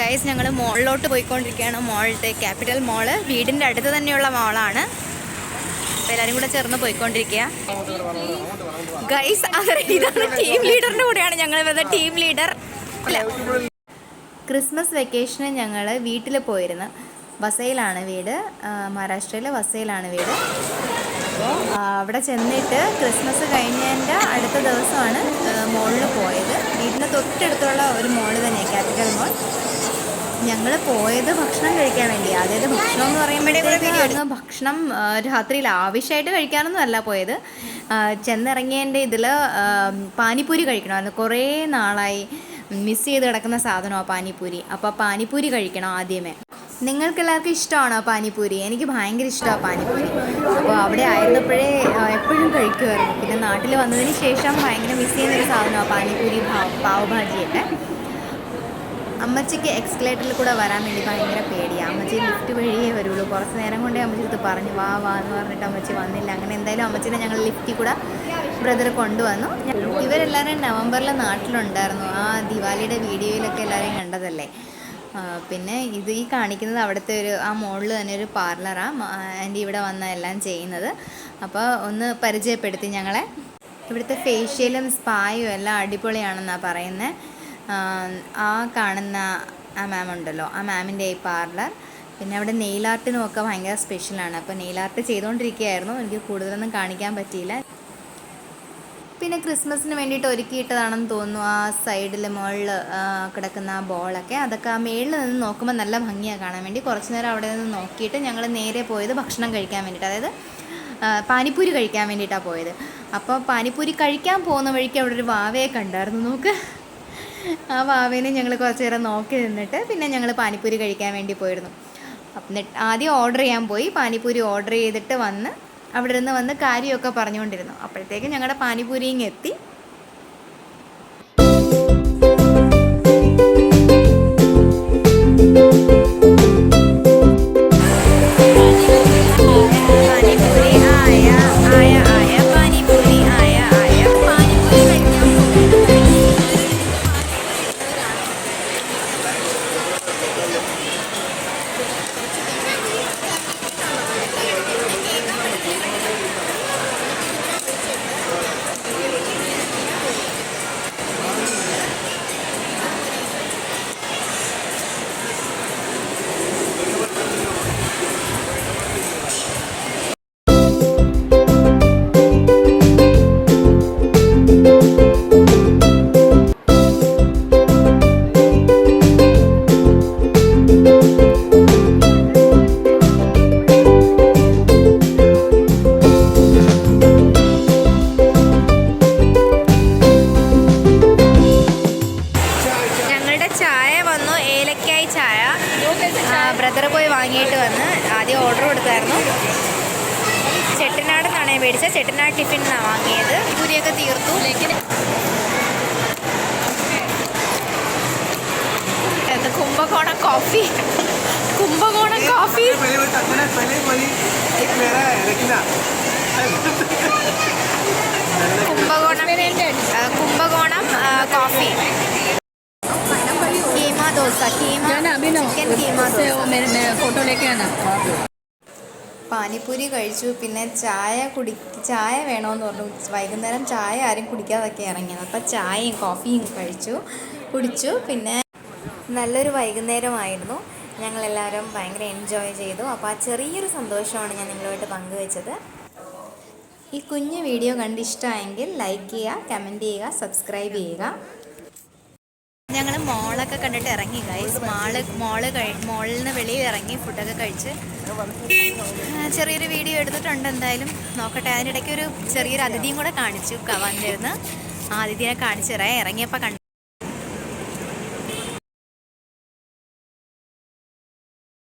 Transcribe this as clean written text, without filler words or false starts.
Guys ഞങ്ങൾ മോളിലോട്ട് പോയിക്കൊണ്ടിരിക്കുകയാണ്. മോളിലത്തെ capital മോള് വീടിൻ്റെ അടുത്ത് തന്നെയുള്ള മോളാണ്. അപ്പോൾ എല്ലാവരും കൂടെ ചേർന്ന് പോയിക്കൊണ്ടിരിക്കുക. ഗൈസ് ഇതാണ് ടീം ലീഡറിൻ്റെ കൂടെയാണ് ഞങ്ങൾ വരുന്നത്. ടീം ലീഡർ അല്ല. ക്രിസ്മസ് വെക്കേഷന് ഞങ്ങൾ വീട്ടിൽ പോയിരുന്നു. വസയിലാണ് വീട്, മഹാരാഷ്ട്രയിലെ വസയിലാണ് വീട്. അപ്പോൾ അവിടെ ചെന്നിട്ട് ക്രിസ്മസ് കഴിഞ്ഞതിൻ്റെ അടുത്ത ദിവസമാണ് മോളിൽ പോയത്. വീടിൻ്റെ തൊട്ടടുത്തുള്ള ഒരു മോള് തന്നെയാണ് ക്യാപിറ്റൽ മോൾ. ഞങ്ങൾ പോയത് ഭക്ഷണം കഴിക്കാൻ വേണ്ടി. അതായത് ഭക്ഷണം എന്ന് പറയുമ്പോഴേക്കും ഭക്ഷണം രാത്രിയിൽ ആവശ്യമായിട്ട് കഴിക്കാനൊന്നും അല്ല പോയത്. ചെന്നിറങ്ങിയതിൻ്റെ ഇതിൽ പാനിപ്പൂരി കഴിക്കണമായിരുന്നു. കുറേ നാളായി മിസ് ചെയ്ത് കിടക്കുന്ന സാധനമാണ് പാനിപ്പൂരി. അപ്പോൾ പാനിപ്പൂരി കഴിക്കണം ആദ്യമേ. നിങ്ങൾക്ക് എല്ലാവർക്കും ഇഷ്ടമാണോ പാനിപ്പൂരി? എനിക്ക് ഭയങ്കര ഇഷ്ടമാണ് പാനിപ്പൂരി. അപ്പോൾ അവിടെ ആയിരുന്നപ്പോഴേ എപ്പോഴും കഴിക്കുമായിരുന്നു. പിന്നെ നാട്ടിൽ വന്നതിന് ശേഷം ഭയങ്കര മിസ് ചെയ്യുന്നൊരു സാധനമാണ് പാനിപ്പൂരി, പാവ് ഭാജിയൊക്കെ. അമ്മച്ചിക്ക് എക്സ്കലേറ്ററിൽ കൂടെ വരാൻ വേണ്ടി ഭയങ്കര പേടിയാണ്. അമ്മച്ചി ലിഫ്റ്റ് വഴിയേ വരുള്ളൂ. കുറച്ച് നേരം കൊണ്ടേ അമ്മച്ചി അടുത്ത് പറഞ്ഞു വാ എന്ന് പറഞ്ഞിട്ട് അമ്മച്ചി വന്നില്ല. അങ്ങനെ എന്തായാലും അമ്മച്ചിനെ ഞങ്ങൾ ലിഫ്റ്റിൽ കൂടെ ബ്രദർ കൊണ്ടുവന്നു. ഇവരെല്ലാവരും നവംബറിൽ നാട്ടിലുണ്ടായിരുന്നു. ആ ദിവാലിയുടെ വീഡിയോയിലൊക്കെ എല്ലാവരെയും കണ്ടതല്ലേ. പിന്നെ ഈ കാണിക്കുന്നത് അവിടുത്തെ ആ മോളിൽ തന്നെ ഒരു പാർലറാണ്. ആൻറ്റി ഇവിടെ വന്ന എല്ലാം ചെയ്യുന്നത്. അപ്പോൾ ഒന്ന് പരിചയപ്പെടുത്തി ഞങ്ങളെ. ഇവിടുത്തെ ഫേഷ്യലും സ്പായും എല്ലാം അടിപൊളിയാണെന്നാണ് പറയുന്നത്. ആ കാണുന്ന ആ മാം ഉണ്ടല്ലോ, ആ മാമിൻ്റെ ഈ പാർലർ. പിന്നെ അവിടെ നെയിൽ ആർട്ടിനും ഒക്കെ ഭയങ്കര സ്പെഷ്യലാണ്. അപ്പോൾ നെയിൽ ആർട്ട് ചെയ്തുകൊണ്ടിരിക്കുകയായിരുന്നു. എനിക്ക് കൂടുതലൊന്നും കാണിക്കാൻ പറ്റിയില്ല. പിന്നെ ക്രിസ്മസിന് വേണ്ടിയിട്ട് ഒരുക്കിയിട്ടതാണെന്ന് തോന്നുന്നു ആ സൈഡിൽ മുകളിൽ കിടക്കുന്ന ആ ബോളൊക്കെ. അതൊക്കെ ആ മേളിൽ നിന്ന് നോക്കുമ്പോൾ നല്ല ഭംഗിയാണ് കാണാൻ വേണ്ടി. കുറച്ച് നേരം അവിടെ നിന്ന് നോക്കിയിട്ട് ഞങ്ങൾ നേരെ പോയത് ഭക്ഷണം കഴിക്കാൻ വേണ്ടിയിട്ട്, അതായത് പാനിപ്പൂരി കഴിക്കാൻ വേണ്ടിയിട്ടാണ് പോയത്. അപ്പോൾ പാനിപ്പൂരി കഴിക്കാൻ പോകുന്ന വഴിക്ക് അവിടെ ഒരു വാവയെ കണ്ടായിരുന്നു. നോക്ക്, ആ വാവേനെ ഞങ്ങൾ കുറച്ച് നേരം നോക്കി നിന്നിട്ട് പിന്നെ ഞങ്ങൾ പാനിപ്പൂരി കഴിക്കാൻ വേണ്ടി പോയിരുന്നു. അപ്പം ആദ്യം ഓർഡർ ചെയ്യാൻ പോയി. പാനിപ്പൂരി ഓർഡർ ചെയ്തിട്ട് അവിടെ നിന്ന് വന്ന് കാര്യമൊക്കെ പറഞ്ഞുകൊണ്ടിരുന്നു. അപ്പോഴത്തേക്കും ഞങ്ങളുടെ പാനിപ്പൂരി ഇങ്ങ് എത്തി. ബ്രദർ പോയി വാങ്ങിയിട്ട് വന്ന് ആദ്യം ഓർഡർ കൊടുത്തായിരുന്നു. ചെട്ടിനാട് നിന്നാണ് മേടിച്ചത്. ചെട്ടിനാട് ടിഫിൻ നിന്നാണ് വാങ്ങിയത്. പൂരിയൊക്കെ തീർത്തു. Kumbakonam coffee. Kumbakonam coffee. Kumbakonam coffee. Panipuri കഴിച്ചു. പിന്നെ ചായ വേണമെന്ന് പറഞ്ഞു. വൈകുന്നേരം ചായ ആരും കുടിക്കാതൊക്കെ ഇറങ്ങിയത്. അപ്പോൾ ചായയും കോഫിയും കുടിച്ചു. പിന്നെ നല്ലൊരു വൈകുന്നേരമായിരുന്നു. ഞങ്ങളെല്ലാവരും ഭയങ്കര എൻജോയ് ചെയ്തു. അപ്പോൾ ആ ചെറിയൊരു സന്തോഷമാണ് ഞാൻ നിങ്ങളുമായിട്ട് പങ്കുവെച്ചത്. ഈ കുഞ്ഞു വീഡിയോ കണ്ട് ഇഷ്ടമായെങ്കിൽ ലൈക്ക് ചെയ്യുക, കമൻറ്റ് ചെയ്യുക, സബ്സ്ക്രൈബ് ചെയ്യുക. ഞങ്ങൾ മോളൊക്കെ കണ്ടിട്ട് ഇറങ്ങി ഗൈസ്. മോളിൽ നിന്ന് വെളിയിൽ ഇറങ്ങി ഫുഡൊക്കെ കഴിച്ച് ചെറിയൊരു വീഡിയോ എടുത്തിട്ടുണ്ട്. എന്തായാലും നോക്കട്ടെ. അതിനിടയ്ക്ക് ഒരു ചെറിയൊരു അതിഥിയും കൂടെ കാണിച്ചു വന്നിരുന്നു. ആ അതിഥിയെ കാണിച്ചു തരാം. ഇറങ്ങിയപ്പോൾ